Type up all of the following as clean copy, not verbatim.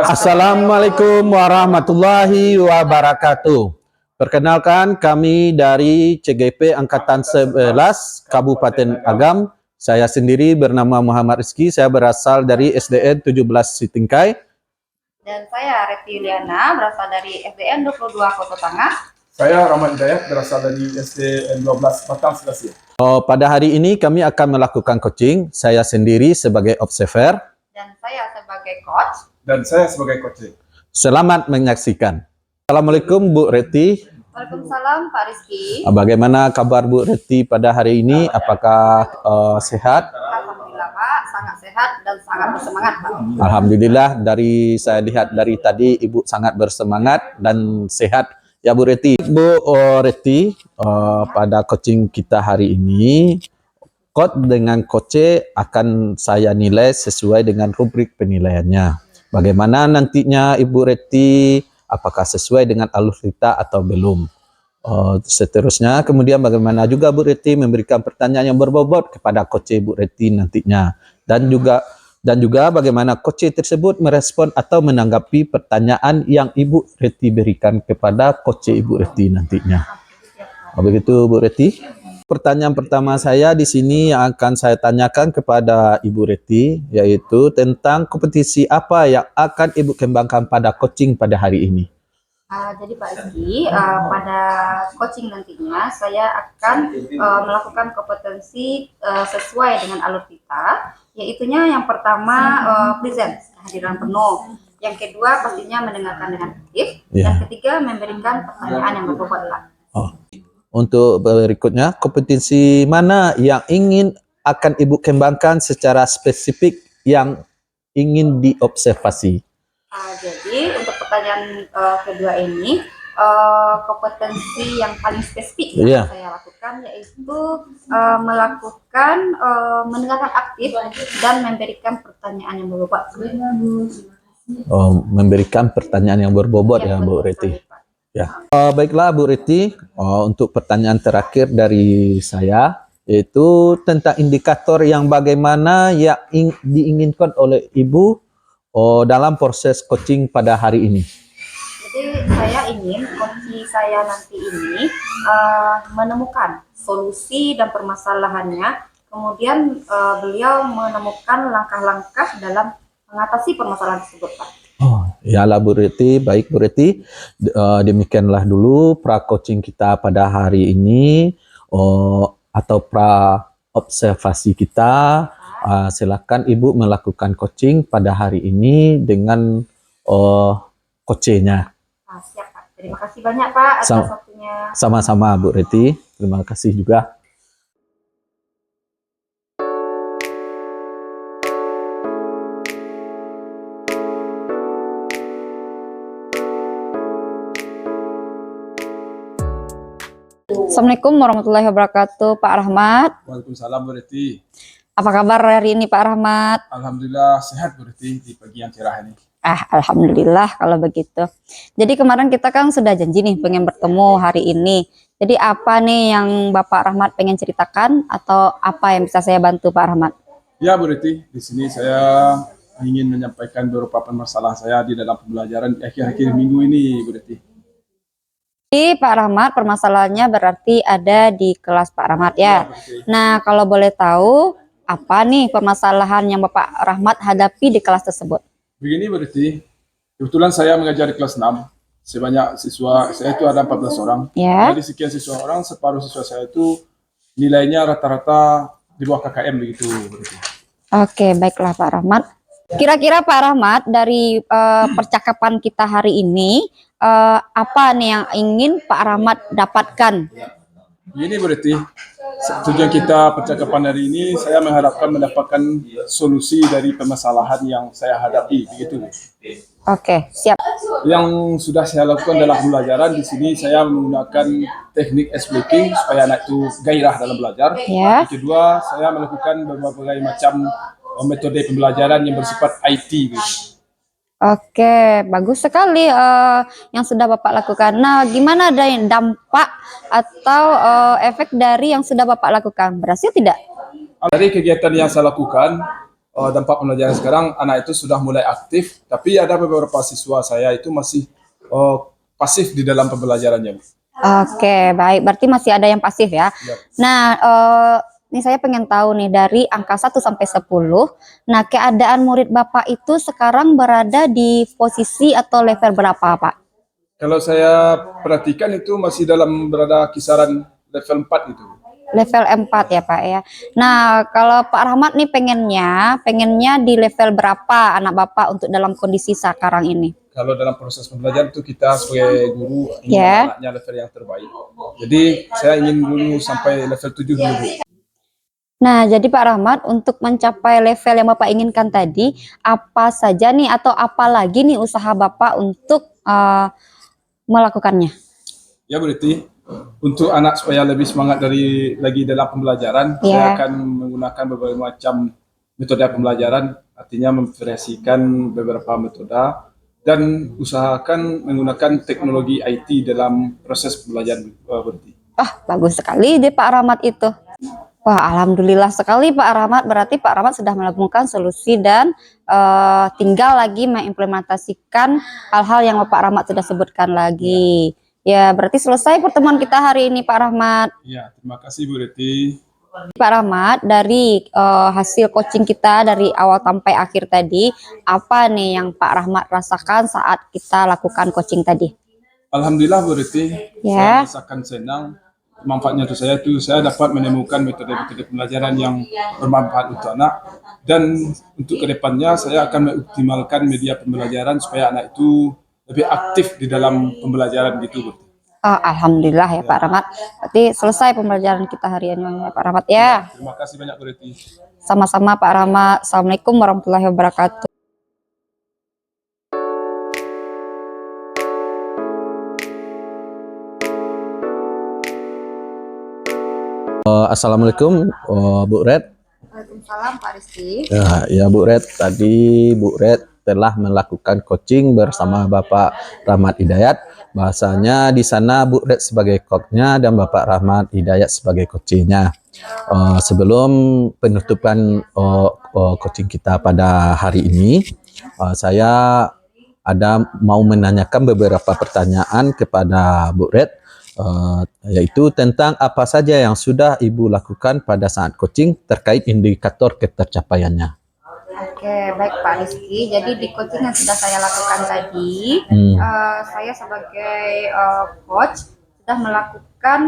Assalamualaikum warahmatullahi wabarakatuh. Perkenalkan, kami dari CGP Angkatan 11 Kabupaten Agam. Saya sendiri bernama Muhammad Rizky, saya berasal dari SDN 17 Sitingkai. Dan saya Reti Yuliana, berasal dari SDN 22 Kota Tangah. Saya Rahmat Hidayat, berasal dari SDN 12 Batang Selasi. Pada hari ini kami akan melakukan coaching. Saya sendiri sebagai observer. Dan saya sebagai coach. Dan saya sebagai coaching. Selamat menyaksikan. Assalamualaikum Bu Reti. Waalaikumsalam Pak Rizky. Bagaimana kabar Bu Reti pada hari ini? Apakah sehat? Alhamdulillah Pak, sangat sehat dan sangat bersemangat Pak. Alhamdulillah, saya lihat dari tadi Ibu sangat bersemangat dan sehat. Ya Bu Reti. Bu Reti, pada coaching kita hari ini, coach dengan coach akan saya nilai sesuai dengan rubrik penilaiannya. Bagaimana nantinya Ibu Reti, apakah sesuai dengan alur kita atau belum? Seterusnya, kemudian bagaimana juga Bu Reti memberikan pertanyaan yang berbobot kepada coach Bu Reti nantinya. Dan juga bagaimana coach tersebut merespon atau menanggapi pertanyaan yang Ibu Reti berikan kepada coach Ibu Reti nantinya. Begitu Bu Reti. Pertanyaan pertama saya di sini yang akan saya tanyakan kepada Ibu Reti, yaitu tentang kompetisi apa yang akan Ibu kembangkan pada coaching pada hari ini. Jadi Pak Rizky, pada coaching nantinya saya akan melakukan kompetensi sesuai dengan alur kita, yaitunya yang pertama present, kehadiran penuh. Yang kedua pastinya mendengarkan dengan aktif. Dan ketiga memberikan pertanyaan yang berbobot Pak. Untuk berikutnya, kompetensi mana yang akan Ibu kembangkan secara spesifik yang ingin diobservasi? Jadi untuk pertanyaan kedua ini, kompetensi yang paling spesifik yang saya lakukan yaitu melakukan mendengarkan aktif dan memberikan pertanyaan yang berbobot. Memberikan pertanyaan yang berbobot ya Bu Reti. Ya. Baiklah Bu Reti, untuk pertanyaan terakhir dari saya, yaitu tentang indikator yang bagaimana yang diinginkan oleh Ibu dalam proses coaching pada hari ini. Jadi saya ingin coaching saya nanti ini menemukan solusi dan permasalahannya, kemudian beliau menemukan langkah-langkah dalam mengatasi permasalahan tersebut Pak. Yalah Bu Reti, baik Bu Reti, demikianlah dulu pra coaching kita pada hari ini, atau pra observasi kita. Silakan Ibu melakukan coaching pada hari ini dengan coachnya. Siap Pak, terima kasih banyak Pak atas waktunya. Sama-sama Bu Reti, terima kasih juga. Assalamualaikum warahmatullahi wabarakatuh, Pak Rahmat. Waalaikumsalam Bu Reti. Apa kabar hari ini Pak Rahmat? Alhamdulillah sehat Bu Reti di pagi yang cerah ini. Alhamdulillah kalau begitu. Jadi kemarin kita kan sudah janji nih pengen bertemu hari ini. Jadi apa nih yang Bapak Rahmat pengen ceritakan atau apa yang bisa saya bantu Pak Rahmat? Ya Bu Reti, di sini saya ingin menyampaikan beberapa permasalahan saya di dalam pembelajaran akhir-akhir minggu ini Bu Reti. Jadi Pak Rahmat, permasalahannya berarti ada di kelas Pak Rahmat ya. Nah, kalau boleh tahu apa nih permasalahan yang Bapak Rahmat hadapi di kelas tersebut? Begini Bu Reti, kebetulan saya mengajar di kelas 6. Sebanyak siswa saya itu ada 14 orang. Ya. Dari sekian siswa orang, separuh siswa saya itu nilainya rata-rata di bawah KKM begitu Bu Reti. Oke, baiklah Pak Rahmat. Kira-kira Pak Rahmat dari percakapan kita hari ini, apa nih yang ingin Pak Rahmat dapatkan? Begini Bu Reti, tujuan kita percakapan hari ini saya mengharapkan mendapatkan solusi dari permasalahan yang saya hadapi begitu. Oke, siap. Yang sudah saya lakukan dalam pembelajaran di sini saya menggunakan teknik ice breaking supaya anak itu gairah dalam belajar. Ya. Yang kedua, saya melakukan berbagai macam metode pembelajaran yang bersifat IT. Oke, bagus sekali yang sudah Bapak lakukan. Nah, gimana ada dampak atau efek dari yang sudah Bapak lakukan? Berhasil tidak? Dari kegiatan yang saya lakukan, dampak pembelajaran sekarang anak itu sudah mulai aktif, tapi ada beberapa siswa saya itu masih pasif di dalam pembelajarannya. Oke, baik. Berarti masih ada yang pasif ya. Yap. Nah, ini saya pengen tahu nih dari angka 1 sampai 10. Nah, keadaan murid Bapak itu sekarang berada di posisi atau level berapa, Pak? Kalau saya perhatikan itu masih berada kisaran level 4 itu. Level 4 ya, Pak ya. Nah, kalau Pak Rahmat nih pengennya di level berapa anak Bapak untuk dalam kondisi sekarang ini? Kalau dalam proses pembelajaran itu kita sebagai guru ingin Ya. anaknya level yang terbaik. Jadi saya ingin dulu sampai level 7 dulu. Nah, jadi Pak Rahmat untuk mencapai level yang Bapak inginkan tadi, apa saja nih atau apa lagi nih usaha Bapak untuk melakukannya? Ya berarti untuk anak supaya lebih semangat lagi dalam pembelajaran, saya akan menggunakan beberapa macam metode pembelajaran, artinya memvariasikan beberapa metode dan usahakan menggunakan teknologi IT dalam proses pembelajaran berarti. Bagus sekali deh Pak Rahmat itu. Wah, alhamdulillah sekali Pak Rahmat. Berarti Pak Rahmat sudah menemukan solusi dan tinggal lagi mengimplementasikan hal-hal yang Pak Rahmat sudah sebutkan lagi. Ya, berarti selesai pertemuan kita hari ini Pak Rahmat. Ya, terima kasih Bu Reti. Pak Rahmat, dari hasil coaching kita dari awal sampai akhir tadi, apa nih yang Pak Rahmat rasakan saat kita lakukan coaching tadi? Alhamdulillah Bu Reti, Ya. saya merasakan senang. Manfaatnya untuk saya dapat menemukan metode-metode pembelajaran yang bermanfaat untuk anak, dan untuk kedepannya saya akan mengoptimalkan media pembelajaran supaya anak itu lebih aktif di dalam pembelajaran gitu Bu. Alhamdulillah ya Pak Rahmat. Berarti selesai pembelajaran kita hari ini ya Pak Rahmat ya. Terima kasih banyak Bu Reti. Sama-sama Pak Rahmat. Assalamualaikum warahmatullahi wabarakatuh. Assalamualaikum Bu Red. Waalaikumsalam Pak Rizky. Ya Bu Red, tadi Bu Red telah melakukan coaching bersama Bapak Rahmat Hidayat. Bahasanya di sana Bu Red sebagai coachnya dan Bapak Rahmat Hidayat sebagai coachnya. Sebelum penutupan coaching kita pada hari ini, saya mau menanyakan beberapa pertanyaan kepada Bu Red, yaitu tentang apa saja yang sudah Ibu lakukan pada saat coaching terkait indikator ketercapaiannya. Oke, baik Pak Rizky. Jadi di coaching yang sudah saya lakukan tadi, saya sebagai coach sudah melakukan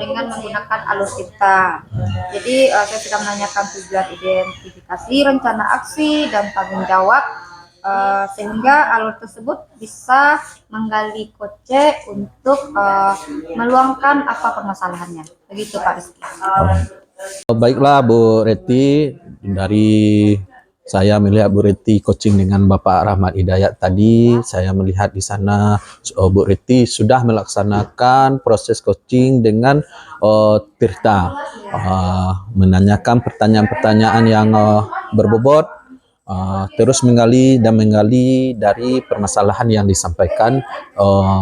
dengan menggunakan alur kita. Jadi saya sudah menanyakan tujuan identifikasi, rencana aksi, dan tanggung jawab, sehingga alur tersebut bisa menggali coach untuk meluangkan apa permasalahannya. Begitu Pak Rizky. Baiklah Bu Reti, dari saya melihat Bu Reti coaching dengan Bapak Rahmat Hidayat tadi, saya melihat di sana Bu Reti sudah melaksanakan proses coaching dengan Tirta, menanyakan pertanyaan-pertanyaan yang berbobot, terus menggali dari permasalahan yang disampaikan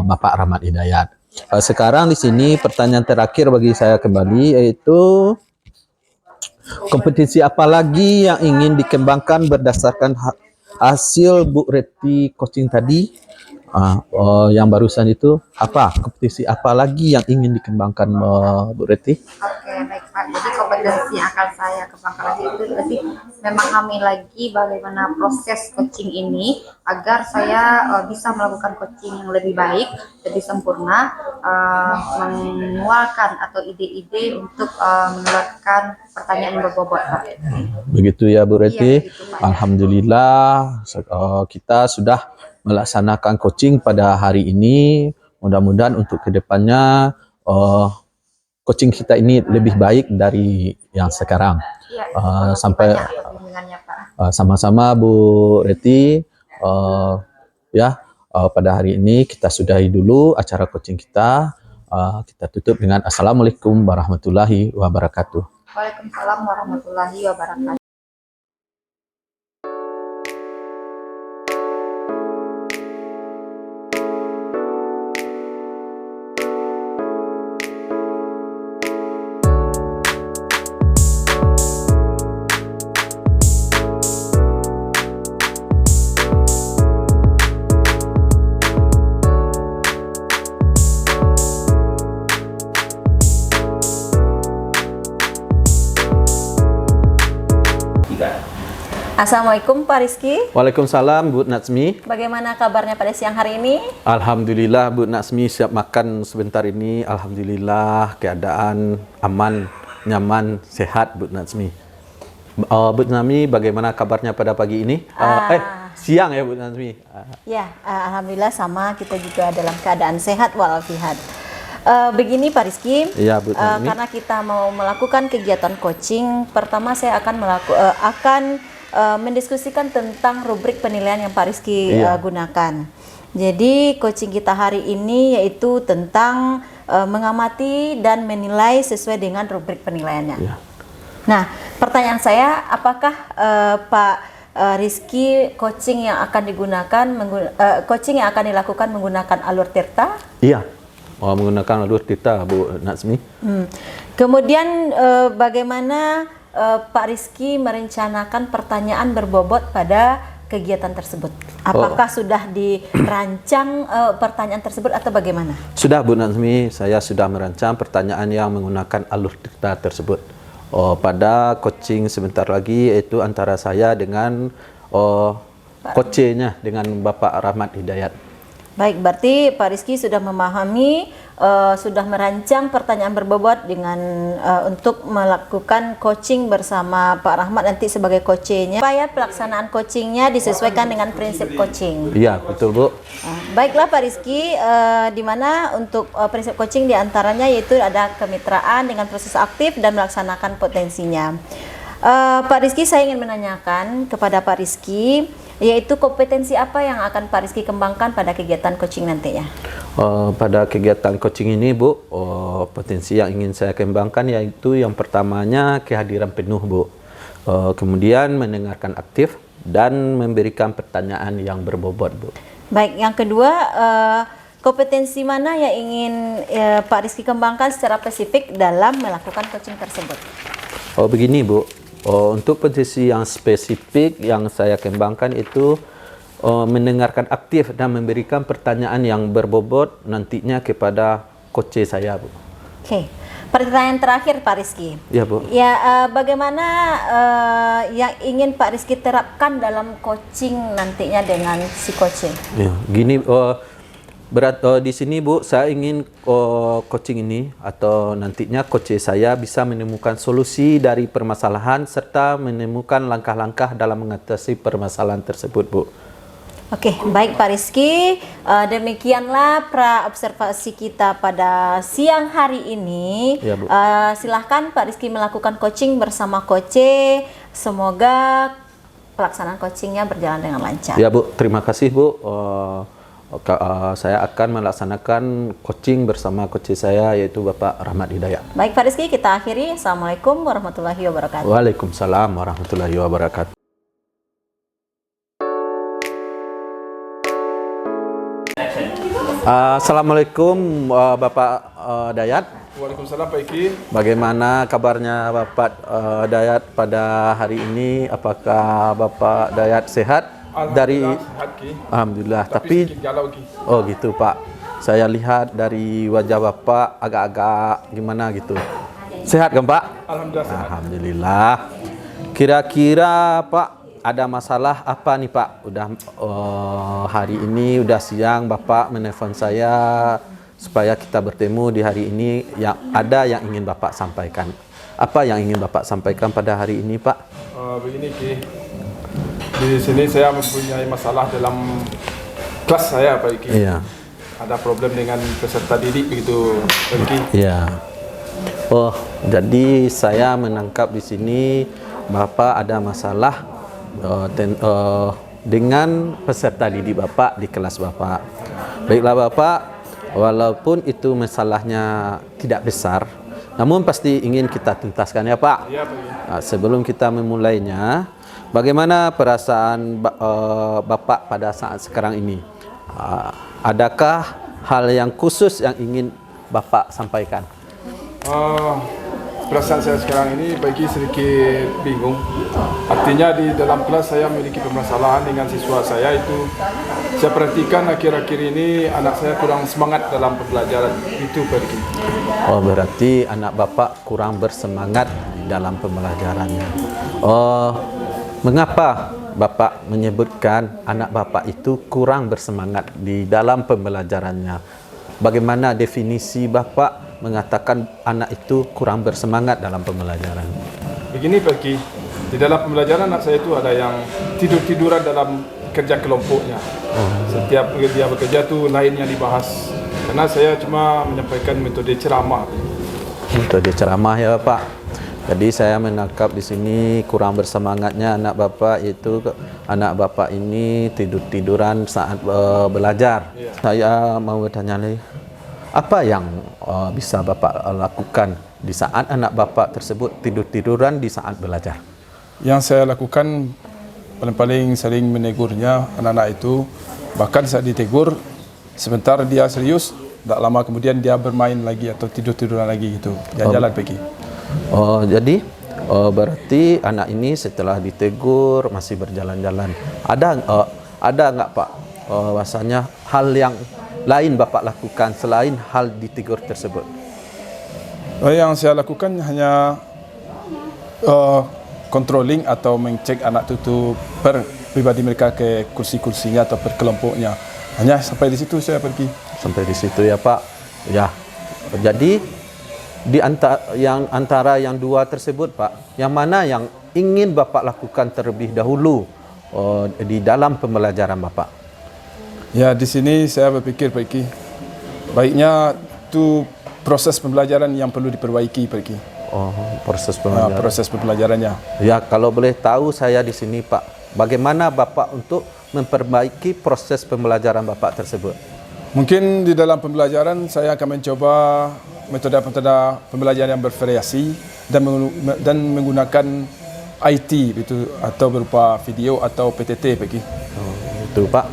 Bapak Rahmat Hidayat. Sekarang di sini pertanyaan terakhir bagi saya kembali, yaitu kompetensi apa lagi yang ingin dikembangkan berdasarkan hasil Bu Reti coaching tadi? Yang barusan itu apa? Kompetensi apa lagi yang ingin dikembangkan Bu Reti? Oke, baik Pak. Jadi kompetensi yang akan saya kembangkan lagi itu berarti memahami lagi bagaimana proses coaching ini agar saya bisa melakukan coaching yang lebih baik, lebih sempurna, mengeluarkan atau ide-ide untuk mengeluarkan pertanyaan yang berbobot Pak. Begitu ya Bu Reti. Iya, begitu, Pak. Alhamdulillah kita sudah melaksanakan coaching pada hari ini. Mudah-mudahan untuk kedepannya coaching kita ini lebih baik dari yang sekarang. Iya, Sampai bimbingannya, Pak. sama-sama Bu Reti. Pada hari ini kita sudahi dulu acara coaching kita. Kita tutup dengan Assalamualaikum warahmatullahi wabarakatuh. Waalaikumsalam warahmatullahi wabarakatuh. Assalamualaikum Pak Rizky. Waalaikumsalam Bu Natsmi. Bagaimana kabarnya pada siang hari ini? Alhamdulillah Bu Natsmi, siap makan sebentar ini. Alhamdulillah keadaan aman, nyaman, sehat Bu Natsmi. Bu Natsmi, bagaimana kabarnya pada pagi ini? Siang ya Bu Natsmi. Ya, alhamdulillah sama, kita juga dalam keadaan sehat walafiat. Begini Pak Rizky, Ya, Bu Natsmi. karena kita mau melakukan kegiatan coaching, pertama saya akan mendiskusikan tentang rubrik penilaian yang Pak Rizky Iya. gunakan. Jadi coaching kita hari ini yaitu tentang mengamati dan menilai sesuai dengan rubrik penilaiannya. Iya. Nah, pertanyaan saya, apakah Pak Rizky coaching yang akan coaching yang akan dilakukan menggunakan alur tirta? Iya. Menggunakan alur tirta Bu Natsmi. Kemudian bagaimana Pak Rizky merencanakan pertanyaan berbobot pada kegiatan tersebut? Apakah sudah dirancang pertanyaan tersebut atau bagaimana? Sudah Bu Natsmi, saya sudah merancang pertanyaan yang menggunakan alur tirta tersebut. Pada coaching sebentar lagi, yaitu antara saya dengan coachnya, dengan Bapak Rahmat Hidayat. Baik, berarti Pak Rizky sudah memahami, sudah merancang pertanyaan berbobot dengan untuk melakukan coaching bersama Pak Rahmat nanti sebagai coachnya. Supaya pelaksanaan coachingnya disesuaikan dengan prinsip coaching. Iya, betul Bu. Baiklah Pak Rizky, di mana untuk prinsip coaching diantaranya yaitu ada kemitraan dengan proses aktif dan melaksanakan potensinya. Pak Rizky, saya ingin menanyakan kepada Pak Rizky, yaitu kompetensi apa yang akan Pak Rizky kembangkan pada kegiatan coaching nantinya? Pada kegiatan coaching ini Bu, potensi yang ingin saya kembangkan yaitu yang pertamanya kehadiran penuh Bu, kemudian mendengarkan aktif dan memberikan pertanyaan yang berbobot Bu. Baik, yang kedua, kompetensi mana yang ingin Pak Rizky kembangkan secara spesifik dalam melakukan coaching tersebut? Begini Bu, untuk potensi yang spesifik yang saya kembangkan itu mendengarkan aktif dan memberikan pertanyaan yang berbobot nantinya kepada coach saya Bu. Oke, pertanyaan terakhir Pak Rizky. Ya Bu. Ya, bagaimana yang ingin Pak Rizky terapkan dalam coaching nantinya dengan si coach? Ya, gini di sini Bu, saya ingin coaching ini atau nantinya coach saya bisa menemukan solusi dari permasalahan serta menemukan langkah-langkah dalam mengatasi permasalahan tersebut Bu. Oke, baik Pak Rizky, demikianlah pra-observasi kita pada siang hari ini. Ya, Bu. Silahkan Pak Rizky melakukan coaching bersama coach. Semoga pelaksanaan coachingnya berjalan dengan lancar. Ya Bu, terima kasih Bu. Saya akan melaksanakan coaching bersama coach saya yaitu Bapak Rahmat Hidayat. Baik Pak Rizky, kita akhiri. Assalamualaikum warahmatullahi wabarakatuh. Waalaikumsalam warahmatullahi wabarakatuh. Assalamualaikum Bapak Dayat. Waalaikumsalam Pak Iki. Bagaimana kabarnya Bapak Dayat pada hari ini? Apakah Bapak Dayat sehat? Alhamdulillah, sehat Ki. Alhamdulillah. Tapi sedikit galau Ki. Oh gitu Pak. Saya lihat dari wajah Bapak agak-agak gimana gitu. Sehat kan Pak? Alhamdulillah sehat. Alhamdulillah. Kira-kira Pak ada masalah apa nih Pak? Udah hari ini udah siang Bapak menelpon saya supaya kita bertemu di hari ini, yang ada yang ingin Bapak sampaikan. Apa yang ingin Bapak sampaikan pada hari ini Pak? Begini Ki. Di sini saya mempunyai masalah dalam kelas saya Pak Iki. Iya. Ada problem dengan peserta didik begitu Pak Iki. Iya. Oh, jadi saya menangkap di sini Bapak ada masalah dengan peserta didik Bapak di kelas Bapak. Baiklah Bapak, walaupun itu masalahnya tidak besar, namun pasti ingin kita tuntaskan ya Pak. Iya Pak Iki. Sebelum kita memulainya, bagaimana perasaan Bapak pada saat sekarang ini? Adakah hal yang khusus yang ingin Bapak sampaikan? Perasaan saya sekarang ini Pak Iki sedikit bingung. Artinya di dalam kelas saya memiliki permasalahan dengan siswa saya itu. Saya perhatikan akhir-akhir ini anak saya kurang semangat dalam pembelajaran. Itu Pak Iki. Oh, berarti anak Bapak kurang bersemangat dalam pembelajarannya. Oh, Mengapa Bapak menyebutkan anak Bapak itu kurang bersemangat di dalam pembelajarannya? Bagaimana definisi Bapak mengatakan anak itu kurang bersemangat dalam pembelajaran? Begini Pak Ki, di dalam pembelajaran anak saya itu ada yang tidur-tiduran dalam kerja kelompoknya. Setiap dia bekerja tu lain yang dibahas. Karena saya cuma menyampaikan metode ceramah. Metode ceramah ya Bapak. Jadi saya menangkap di sini kurang bersemangatnya anak Bapak, yaitu anak Bapak ini tidur-tiduran saat belajar. Saya mau bertanya lagi, apa yang bisa Bapak lakukan di saat anak Bapak tersebut tidur-tiduran di saat belajar? Yang saya lakukan paling sering menegurnya anak-anak itu, bahkan saat ditegur sebentar dia serius, tak lama kemudian dia bermain lagi atau tidur-tiduran lagi gitu. Jalan-jalan pergi. Oh, jadi berarti anak ini setelah ditegur masih berjalan-jalan. Ada nggak Pak? Bahasanya hal yang lain Bapak lakukan selain hal ditegur tersebut? Yang saya lakukan hanya controlling atau mengcek anak itu per pribadi mereka ke kursi-kursinya atau per kelompoknya. Hanya sampai di situ saya pergi. Sampai di situ ya Pak. Ya. Jadi di antara yang dua tersebut Pak, yang mana yang ingin Bapak lakukan terlebih dahulu di dalam pembelajaran Bapak? Ya, di sini saya berpikir Pak Ki, baiknya itu proses pembelajaran yang perlu diperbaiki Pak Ki. Oh, proses pembelajaran. Proses pembelajarannya. Ya, kalau boleh tahu saya di sini Pak, bagaimana Bapak untuk memperbaiki proses pembelajaran Bapak tersebut? Mungkin di dalam pembelajaran saya akan mencoba metode-metode pembelajaran yang bervariasi dan menggunakan IT itu atau berupa video atau PTT Pak Ki. Oh, itu Pak.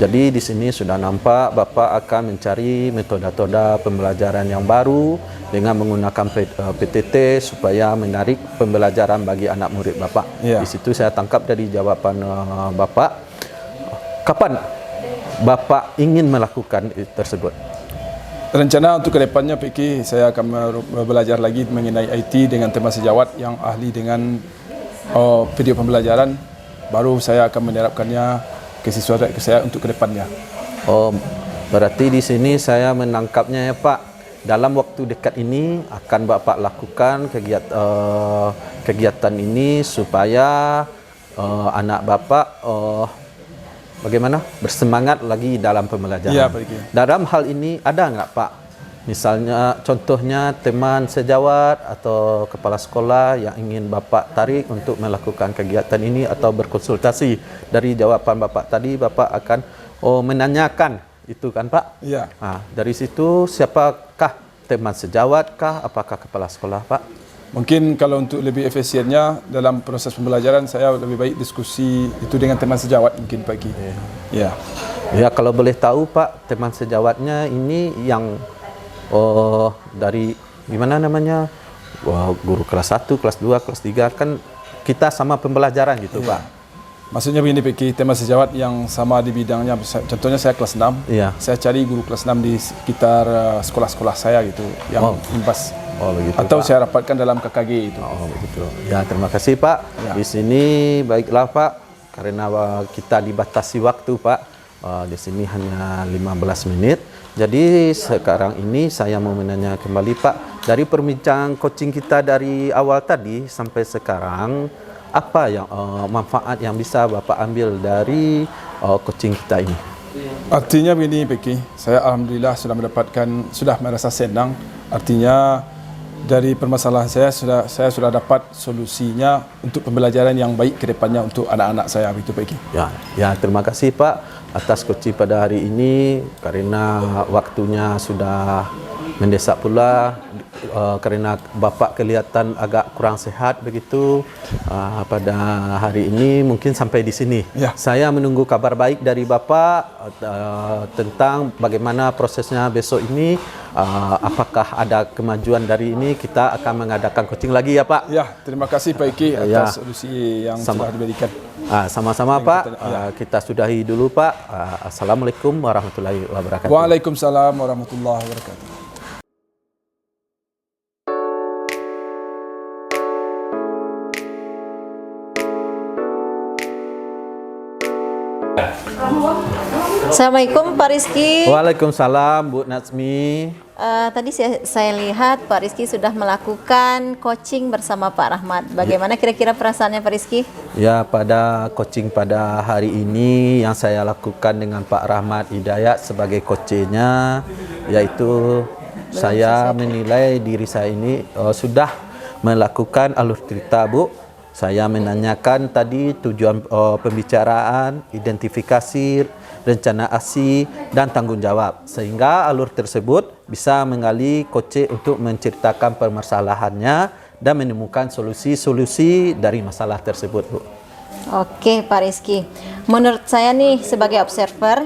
Jadi di sini sudah nampak Bapak akan mencari metode-metode pembelajaran yang baru dengan menggunakan PTT supaya menarik pembelajaran bagi anak murid Bapak. Ya. Di situ saya tangkap dari jawaban Bapak. Kapan Bapak ingin melakukan tersebut? Rencana untuk kedepannya Pak Ki, saya akan belajar lagi mengenai IT dengan tema sejawat yang ahli dengan video pembelajaran. Baru saya akan menerapkannya ke siswa saya untuk kedepannya. Oh, berarti di sini saya menangkapnya ya Pak. Dalam waktu dekat ini akan Bapak lakukan kegiatan ini supaya anak Bapak bagaimana bersemangat lagi dalam pembelajaran. Ya, Pak. Dalam hal ini ada nggak Pak? Misalnya contohnya teman sejawat atau kepala sekolah yang ingin Bapak tarik untuk melakukan kegiatan ini atau berkonsultasi. Dari jawaban Bapak tadi Bapak akan menanyakan itu kan Pak? Iya. Nah, dari situ siapakah teman sejawat kah? Apakah kepala sekolah Pak? Mungkin kalau untuk lebih efisiennya dalam proses pembelajaran saya lebih baik diskusi itu dengan teman sejawat mungkin Pak Ki. Ya. Ya, kalau boleh tahu Pak, teman sejawatnya ini yang dari gimana namanya? Guru kelas 1, kelas 2, kelas 3 kan kita sama pembelajaran gitu Pak. Maksudnya begini Pak Ki, teman sejawat yang sama di bidangnya, contohnya saya kelas 6. Iya. Saya cari guru kelas 6 di sekitar sekolah-sekolah saya gitu yang imbas. Oh, begitu, atau Pak. saya rapatkan dalam KKG itu. Oh, begitu. Ya, terima kasih Pak. Ya. Di sini baiklah Pak, karena kita dibatasi waktu Pak. Di sini hanya 15 menit. Jadi sekarang ini saya mau menanya kembali Pak, dari perbincangan coaching kita dari awal tadi sampai sekarang, apa yang manfaat yang bisa Bapak ambil dari coaching kita ini? Artinya begini Pak Ki, saya alhamdulillah sudah merasa senang. Artinya dari permasalahan saya sudah dapat solusinya untuk pembelajaran yang baik ke depannya untuk anak-anak saya begitu Pak Ki. Ya, terima kasih Pak atas coaching pada hari ini, karena waktunya sudah mendesak pula, karena Bapak kelihatan agak kurang sehat begitu. Pada hari ini mungkin sampai di sini. Ya. Saya menunggu kabar baik dari Bapak tentang bagaimana prosesnya besok ini. Apakah ada kemajuan dari ini, kita akan mengadakan coaching lagi ya Pak. Ya, terima kasih Pak Ki atas solusi yang telah diberikan. Sama-sama Pak. Kita sudahi dulu Pak. Assalamualaikum warahmatullahi wabarakatuh. Waalaikumsalam warahmatullahi wabarakatuh. Assalamualaikum Pak Rizky. Waalaikumsalam Bu Natsmi. Tadi saya lihat Pak Rizky sudah melakukan coaching bersama Pak Rahmat. Bagaimana kira-kira perasaannya Pak Rizky? Ya, pada coaching pada hari ini yang saya lakukan dengan Pak Rahmat Hidayat sebagai coachnya, yaitu saya menilai diri saya ini sudah melakukan alur cerita, Bu. Saya menanyakan tadi tujuan pembicaraan, identifikasi, rencana aksi, dan tanggung jawab. Sehingga alur tersebut bisa mengali coach untuk menceritakan permasalahannya dan menemukan solusi-solusi dari masalah tersebut, Bu. Oke Pak Rizky, menurut saya nih sebagai observer,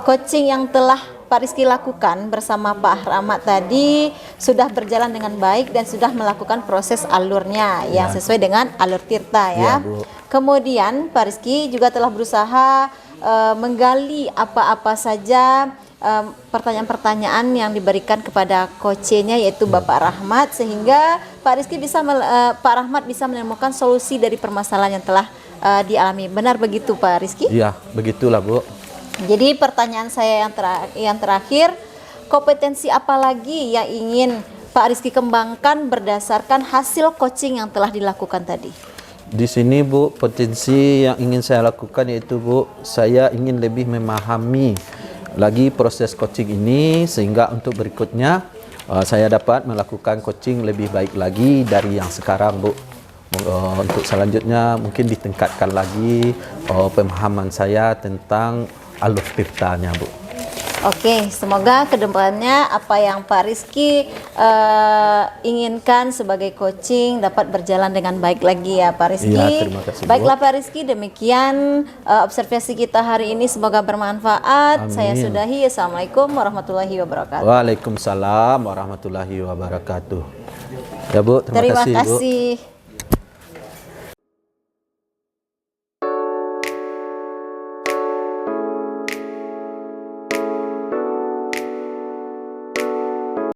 coaching yang telah Pak Rizky lakukan bersama Pak Rahmat tadi sudah berjalan dengan baik dan sudah melakukan proses alurnya yang sesuai dengan alur Tirta ya. Bu. Kemudian Pak Rizky juga telah berusaha menggali apa-apa saja pertanyaan-pertanyaan yang diberikan kepada coachnya yaitu Bapak Rahmat, sehingga Pak Rizky bisa Pak Rahmat bisa menemukan solusi dari permasalahan yang telah dialami. Benar begitu Pak Rizky? Iya, begitulah, Bu. Jadi pertanyaan saya yang terakhir, kompetensi apa lagi yang ingin Pak Rizky kembangkan berdasarkan hasil coaching yang telah dilakukan tadi? Di sini, Bu, potensi yang ingin saya lakukan yaitu, Bu, saya ingin lebih memahami lagi proses coaching ini sehingga untuk berikutnya saya dapat melakukan coaching lebih baik lagi dari yang sekarang, Bu. Untuk selanjutnya mungkin ditingkatkan lagi pemahaman saya tentang alur tirtanya, Bu. Oke, semoga kedepannya apa yang Pak Rizky inginkan sebagai coaching dapat berjalan dengan baik lagi ya Pak Rizky. Iya, terima kasih, Bu. Baiklah Pak Rizky, demikian observasi kita hari ini, semoga bermanfaat. Amin. Saya sudahi. Assalamualaikum warahmatullahi wabarakatuh. Waalaikumsalam warahmatullahi wabarakatuh. Ya, Bu, terima kasih, Bu. kasih.